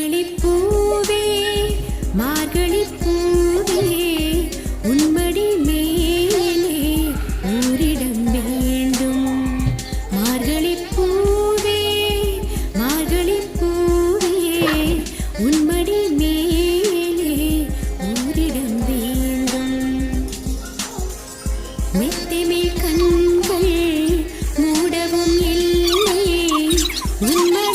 மார்கழிப்பூவே மார்கழிப்பூவே உன்மடி மேலே ஓரிடம் வேண்டும். மார்கழிப்பூவே மார்கழிப்பூவே உன்மடி மேலே ஓரிடம் வேண்டும். மெத்தைமேல் கண்கள் மூடவும் இல்லை உன்மடி